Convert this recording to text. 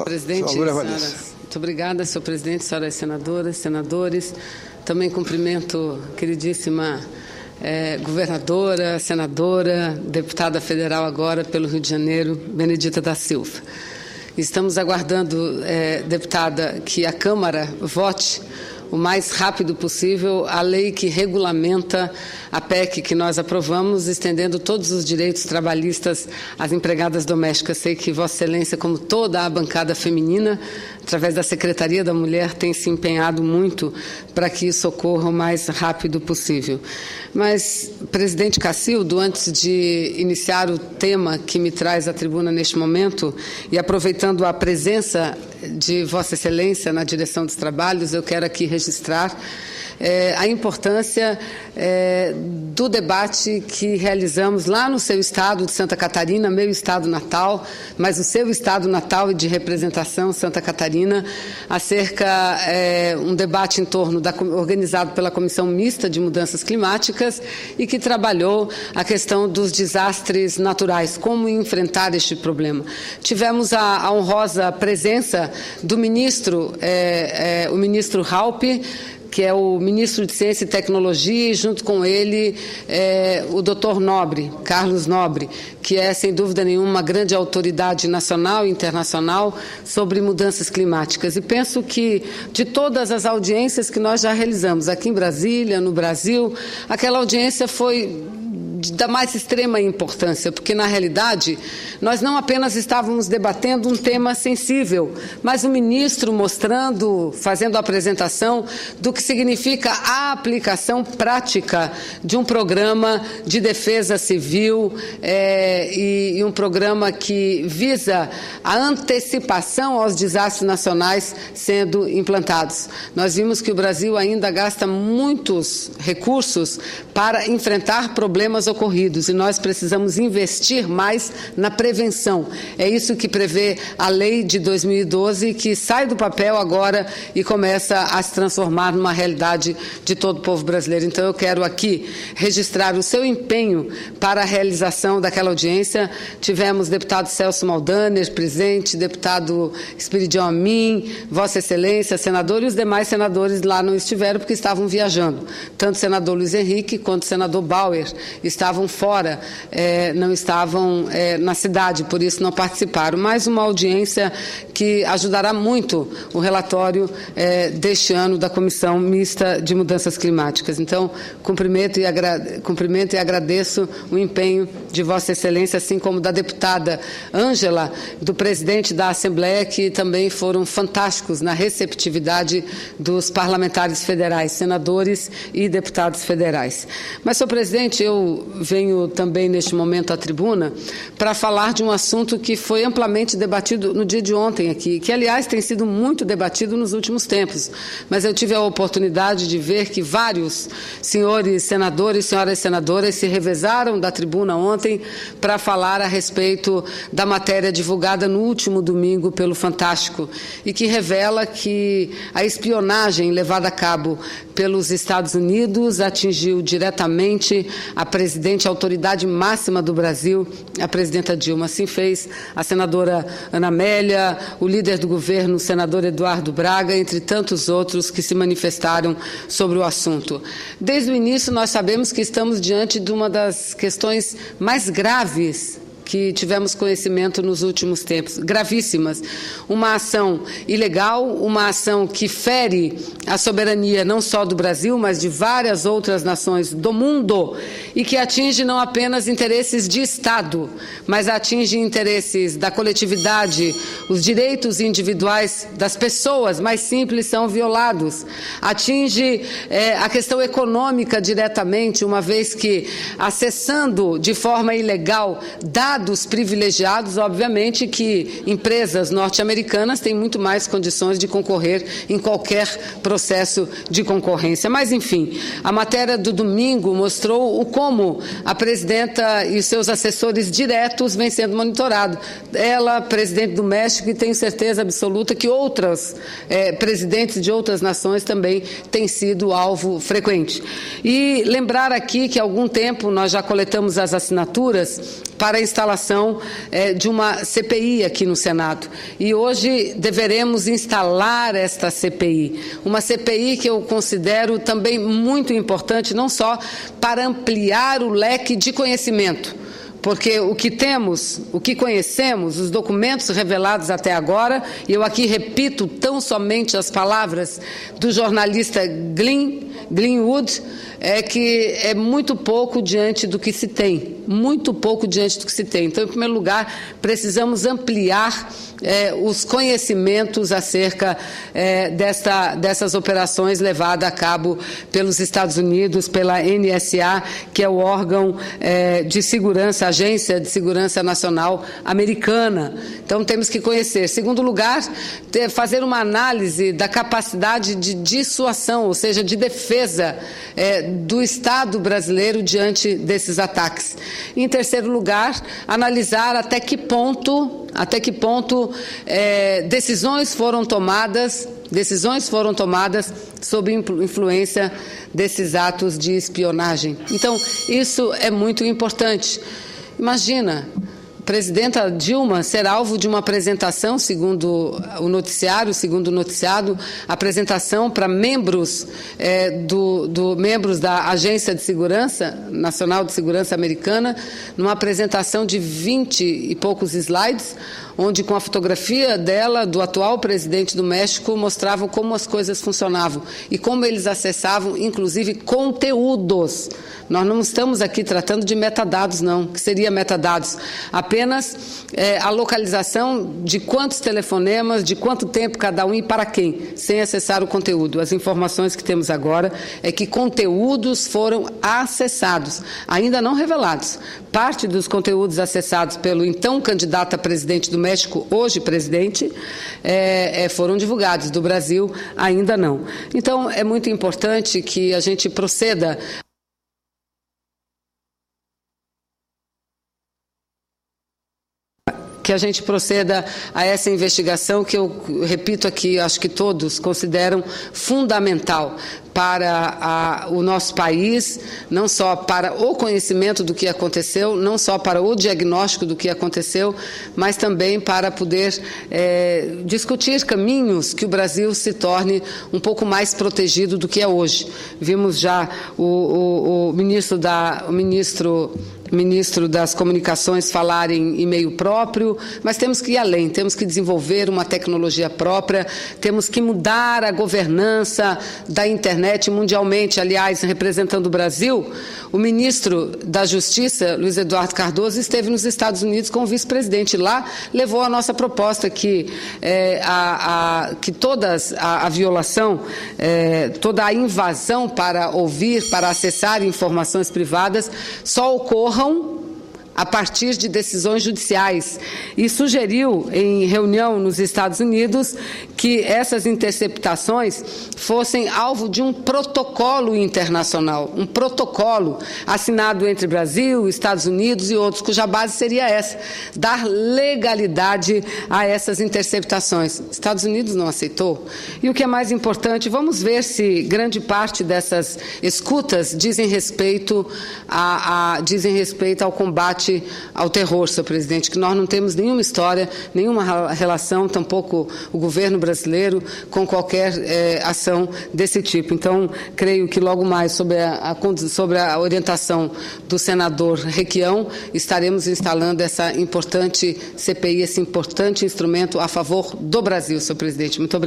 Presidente, senhoras, muito obrigada, senhor presidente, senhoras senadoras, senadores. Também cumprimento a queridíssima governadora, senadora, deputada federal agora pelo Rio de Janeiro, Benedita da Silva. Estamos aguardando, deputada, que a Câmara vote o mais rápido possível a lei que regulamenta a PEC que nós aprovamos, estendendo todos os direitos trabalhistas às empregadas domésticas. Sei que Vossa Excelência, como toda a bancada feminina, através da Secretaria da Mulher, tem se empenhado muito para que isso ocorra o mais rápido possível. Mas, presidente Cacildo, antes de iniciar o tema que me traz à tribuna neste momento, e aproveitando a presença de Vossa Excelência na direção dos trabalhos, eu quero aqui registrar a importância do debate que realizamos lá no seu estado de Santa Catarina, meu estado natal, mas o seu estado natal e de representação, Santa Catarina, acerca um debate em torno organizado pela Comissão Mista de Mudanças Climáticas e que trabalhou a questão dos desastres naturais, como enfrentar este problema. Tivemos a honrosa presença do ministro, o ministro Raupp, que é o ministro de Ciência e Tecnologia, e junto com ele o doutor Nobre, Carlos Nobre, que é, sem dúvida nenhuma, uma grande autoridade nacional e internacional sobre mudanças climáticas. E penso que, de todas as audiências que nós já realizamos aqui em Brasília, no Brasil, aquela audiência foi da mais extrema importância, porque, na realidade, nós não apenas estávamos debatendo um tema sensível, mas o ministro fazendo a apresentação do que significa a aplicação prática de um programa de defesa civil e um programa que visa a antecipação aos desastres nacionais sendo implantados. Nós vimos que o Brasil ainda gasta muitos recursos para enfrentar problemas ocorridos e nós precisamos investir mais na prevenção. É isso que prevê a lei de 2012, que sai do papel agora e começa a se transformar numa realidade de todo o povo brasileiro. Então, eu quero aqui registrar o seu empenho para a realização daquela audiência. Tivemos deputado Celso Maldaner presente, deputado Espiridião Amin, Vossa Excelência, senador, e os demais senadores lá não estiveram porque estavam viajando. Tanto o senador Luiz Henrique quanto o senador Bauer estavam fora, não estavam na cidade, por isso não participaram. Mais uma audiência que ajudará muito o relatório deste ano da Comissão Mista de Mudanças Climáticas. Então, cumprimento e agradeço o empenho de Vossa Excelência, assim como da deputada Ângela, do presidente da Assembleia, que também foram fantásticos na receptividade dos parlamentares federais, senadores e deputados federais. Mas, senhor presidente, eu venho também neste momento à tribuna para falar de um assunto que foi amplamente debatido no dia de ontem aqui, que, aliás, tem sido muito debatido nos últimos tempos, mas eu tive a oportunidade de ver que vários senhores senadores, senhoras senadoras se revezaram da tribuna ontem para falar a respeito da matéria divulgada no último domingo pelo Fantástico e que revela que a espionagem levada a cabo pelos Estados Unidos atingiu diretamente a presidente, a autoridade máxima do Brasil, a presidenta Dilma. Assim fez a senadora Ana Amélia, o líder do governo, o senador Eduardo Braga, entre tantos outros que se manifestaram sobre o assunto. Desde o início, nós sabemos que estamos diante de uma das questões mais graves que tivemos conhecimento nos últimos tempos, gravíssimas. Uma ação ilegal, uma ação que fere a soberania não só do Brasil, mas de várias outras nações do mundo e que atinge não apenas interesses de Estado, mas atinge interesses da coletividade, os direitos individuais das pessoas mais simples são violados. Atinge a questão econômica diretamente, uma vez que, acessando de forma ilegal dados privilegiados, obviamente que empresas norte-americanas têm muito mais condições de concorrer em qualquer processo de concorrência. Mas, enfim, a matéria do domingo mostrou como a presidenta e seus assessores diretos vêm sendo monitorados. Ela, presidente do México, e tenho certeza absoluta que outras presidentes de outras nações também têm sido alvo frequente. E lembrar aqui que há algum tempo nós já coletamos as assinaturas para instalar instalação de uma CPI aqui no Senado. E hoje deveremos instalar esta CPI. Uma CPI que eu considero também muito importante, não só para ampliar o leque de conhecimento, porque o que temos, o que conhecemos, os documentos revelados até agora, e eu aqui repito tão somente as palavras do jornalista Greenwood, é que é muito pouco diante do que se tem, muito pouco diante do que se tem. Então, em primeiro lugar, precisamos ampliar os conhecimentos acerca dessas operações levadas a cabo pelos Estados Unidos, pela NSA, que é o órgão de segurança, Agência de Segurança Nacional Americana. Então, temos que conhecer. Segundo lugar, fazer uma análise da capacidade de dissuasão, ou seja, de defesa do Estado brasileiro diante desses ataques. Em terceiro lugar, analisar até que ponto decisões foram tomadas sob influência desses atos de espionagem. Então, isso é muito importante. Imagina, a presidenta Dilma ser alvo de uma apresentação, segundo o noticiado, apresentação para membros membros da Agência de Segurança Nacional de Segurança Americana, numa apresentação de 20 e poucos slides, onde com a fotografia dela, do atual presidente do México, mostravam como as coisas funcionavam e como eles acessavam, inclusive, conteúdos. Nós não estamos aqui tratando de metadados, não, que seria metadados. Apenas a localização de quantos telefonemas, de quanto tempo cada um e para quem, sem acessar o conteúdo. As informações que temos agora é que conteúdos foram acessados, ainda não revelados. Parte dos conteúdos acessados pelo então candidato a presidente do México, hoje presidente, foram divulgados. Do Brasil, ainda não. Então, é muito importante que a gente proceda a essa investigação que eu repito aqui, acho que todos consideram fundamental para o nosso país, não só para o conhecimento do que aconteceu, não só para o diagnóstico do que aconteceu, mas também para poder discutir caminhos que o Brasil se torne um pouco mais protegido do que é hoje. Vimos já o ministro das Comunicações falar em e-mail próprio, mas temos que ir além, temos que desenvolver uma tecnologia própria, temos que mudar a governança da internet mundialmente. Aliás, representando o Brasil, o ministro da Justiça, Luiz Eduardo Cardoso, esteve nos Estados Unidos com o vice-presidente. Lá levou a nossa proposta que toda a violação, toda a invasão para ouvir, para acessar informações privadas, só ocorram a partir de decisões judiciais, e sugeriu em reunião nos Estados Unidos que essas interceptações fossem alvo de um protocolo internacional, um protocolo assinado entre Brasil, Estados Unidos e outros, cuja base seria essa, dar legalidade a essas interceptações. Estados Unidos não aceitou. E o que é mais importante, vamos ver se grande parte dessas escutas dizem respeito ao combate ao terror, senhor presidente, que nós não temos nenhuma história, nenhuma relação, tampouco o governo brasileiro, com qualquer ação desse tipo. Então, creio que logo mais, sobre a orientação do senador Requião, estaremos instalando essa importante CPI, esse importante instrumento a favor do Brasil, senhor presidente. Muito obrigado.